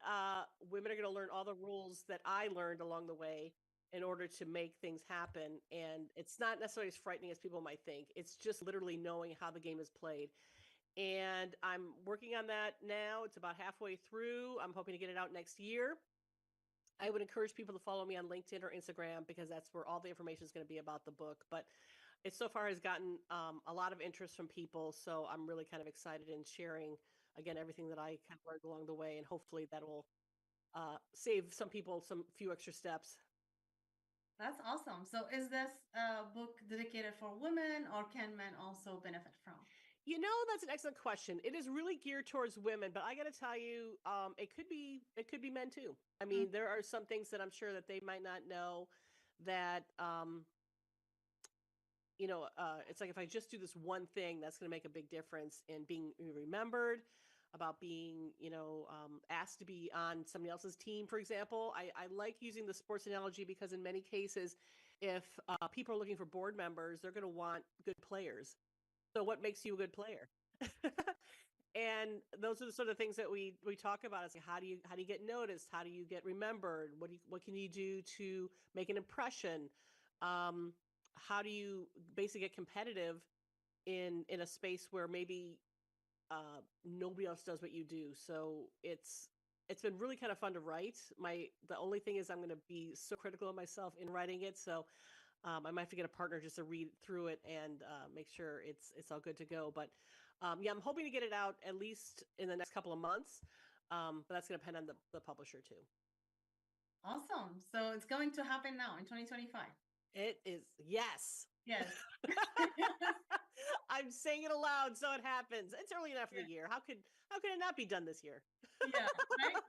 women are going to learn all the rules that I learned along the way in order to make things happen. And it's not necessarily as frightening as people might think. It's just literally knowing how the game is played. And I'm working on that now. It's about halfway through. I'm hoping to get it out next year. I would encourage people to follow me on LinkedIn or Instagram because that's where all the information is going to be about the book. But it so far has gotten a lot of interest from people. So I'm really kind of excited in sharing, again, everything that I kind of learned along the way. And hopefully that will save some people some few extra steps. That's awesome. So is this book dedicated for women, or can men also benefit from? That's an excellent question. It is really geared towards women, but I got to tell you, it could be men too. I mean, there are some things that I'm sure that they might not know that, it's like if I just do this one thing, that's going to make a big difference in being remembered, about being, asked to be on somebody else's team, for example. I like using the sports analogy because in many cases, if people are looking for board members, they're going to want good players. So what makes you a good player? And those are the sort of things that we talk about. Is how do you get noticed? How do you get remembered? What can you do to make an impression? How do you basically get competitive in a space where maybe nobody else does what you do? So it's been really kind of fun to write. The only thing is I'm going to be so critical of myself in writing it. So I might have to get a partner just to read through it and make sure it's all good to go. But yeah, I'm hoping to get it out at least in the next couple of months. But that's going to depend on the publisher too. Awesome. So it's going to happen now in 2025. It is. Yes. Yes. I'm saying it aloud so it happens. It's early enough in the year. How could it not be done this year? Yeah, right?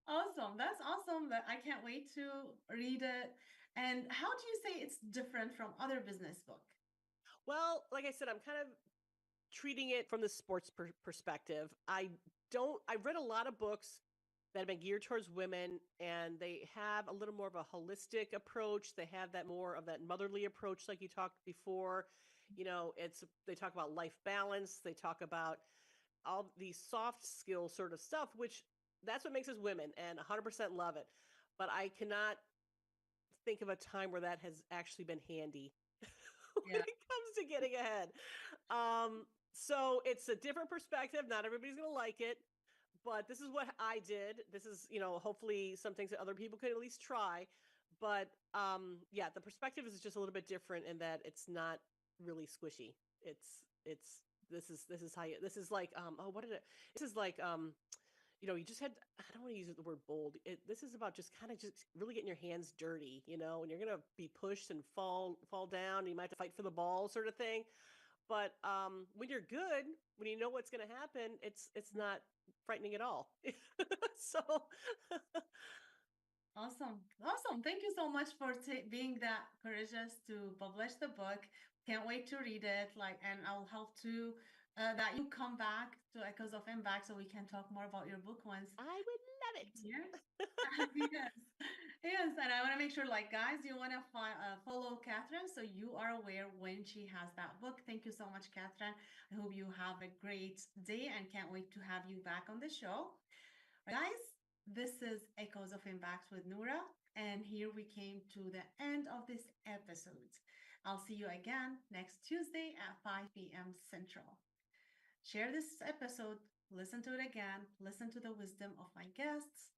Awesome. That's awesome. That I can't wait to read it. And how do you say it's different from other business book? Well, like I said, I'm kind of treating it from the sports perspective. I've read a lot of books that have been geared towards women, and they have a little more of a holistic approach. They have that more of that motherly approach, like you talked before. They talk about life balance. They talk about all these soft skill sort of stuff, which that's what makes us women, and 100% love it. But I cannot think of a time where that has actually been handy when it comes to getting ahead. So it's a different perspective. Not everybody's going to like it, but this is what I did. This is, hopefully some things that other people could at least try. But the perspective is just a little bit different in that it's not really squishy. This is like you just had, I don't want to use the word bold. This is about just really getting your hands dirty, and you're going to be pushed and fall down. And you might have to fight for the ball sort of thing. But when you're good, when you know what's going to happen, it's not frightening at all. So Awesome. Thank you so much for being that courageous to publish the book. Can't wait to read it. And I'll help to that you come back to Echoes of Impact so we can talk more about your book once. I would love it. Yes. And I want to make sure, guys, you want to follow Catherine so you are aware when she has that book. Thank you so much, Catherine. I hope you have a great day and can't wait to have you back on the show. Guys, this is Echoes of Impact with Noura, and here we came to the end of this episode. I'll see you again next Tuesday at 5 p.m. Central. Share this episode, listen to it again, listen to the wisdom of my guests,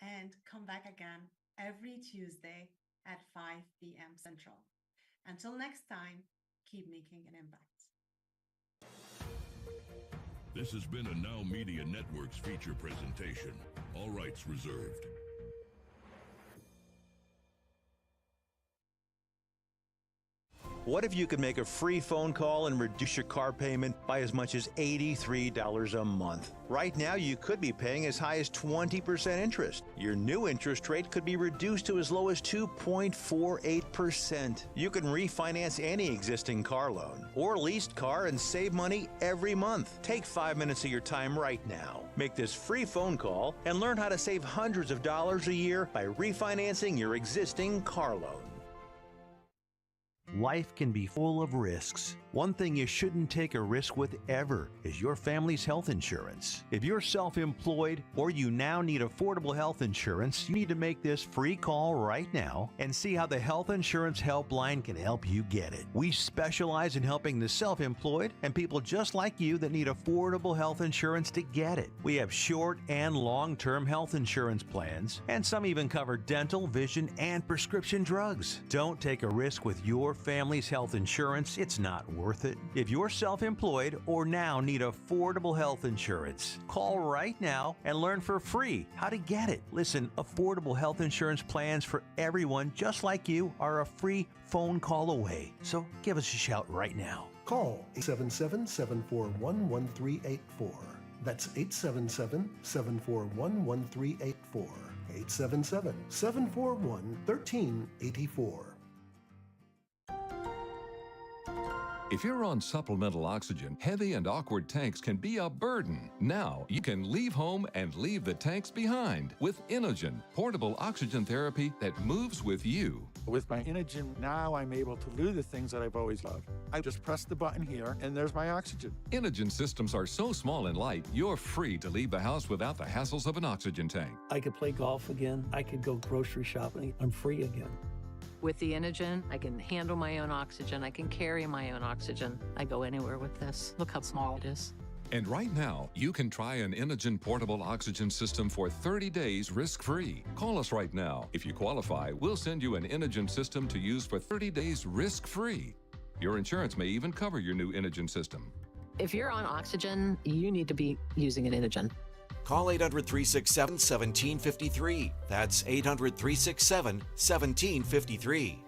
and come back again every Tuesday at 5 p.m. Central. Until next time, keep making an impact. This has been a Now Media Networks feature presentation. All rights reserved. What if you could make a free phone call and reduce your car payment by as much as $83 a month? Right now, you could be paying as high as 20% interest. Your new interest rate could be reduced to as low as 2.48%. You can refinance any existing car loan or leased car and save money every month. Take 5 minutes of your time right now. Make this free phone call and learn how to save hundreds of dollars a year by refinancing your existing car loan. Life can be full of risks. One thing you shouldn't take a risk with ever is your family's health insurance. If you're self-employed or you now need affordable health insurance, you need to make this free call right now and see how the Health Insurance Helpline can help you get it. We specialize in helping the self-employed and people just like you that need affordable health insurance to get it. We have short and long-term health insurance plans, and some even cover dental, vision, and prescription drugs. Don't take a risk with your family's health insurance. It's not worth it. If you're self-employed or now need affordable health insurance, call right now and learn for free how to get it. Listen, affordable health insurance plans for everyone just like you are a free phone call away. So give us a shout right now. Call 877-741-1384. That's 877-741-1384. 877-741-1384. If you're on supplemental oxygen, heavy and awkward tanks can be a burden. Now you can leave home and leave the tanks behind with Inogen, portable oxygen therapy that moves with you. With my Inogen, now I'm able to do the things that I've always loved. I just press the button here and there's my oxygen. Inogen systems are so small and light, you're free to leave the house without the hassles of an oxygen tank. I could play golf again. I could go grocery shopping. I'm free again. With the Inogen, I can handle my own oxygen. I can carry my own oxygen. I go anywhere with this. Look how small it is. And right now, you can try an Inogen portable oxygen system for 30 days risk-free. Call us right now. If you qualify, we'll send you an Inogen system to use for 30 days risk-free. Your insurance may even cover your new Inogen system. If you're on oxygen, you need to be using an Inogen. Call 800-367-1753. That's 800-367-1753.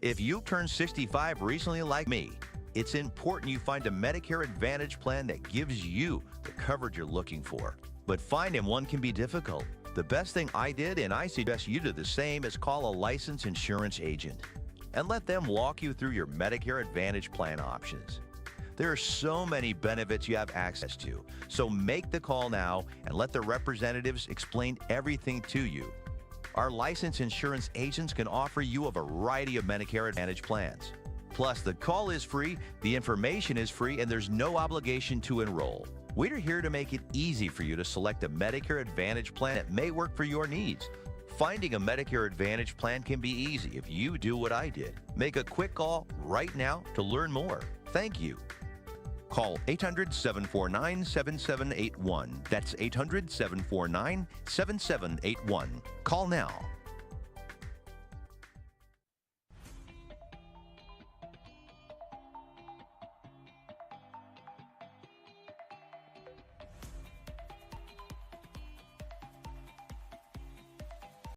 If you turned 65 recently like me, it's important you find a Medicare Advantage plan that gives you the coverage you're looking for. But finding one can be difficult. The best thing I did, and I suggest you do the same, is call a licensed insurance agent. and let them walk you through your Medicare Advantage plan options. There are so many benefits you have access to, so make the call now and let the representatives explain everything to you. Our licensed insurance agents can offer you a variety of Medicare Advantage plans. Plus, the call is free, the information is free, and there's no obligation to enroll. We're here to make it easy for you to select a Medicare Advantage plan that may work for your needs. Finding a Medicare Advantage plan can be easy if you do what I did. Make a quick call right now to learn more. Thank you. Call 800-749-7781. That's 800-749-7781. Call now.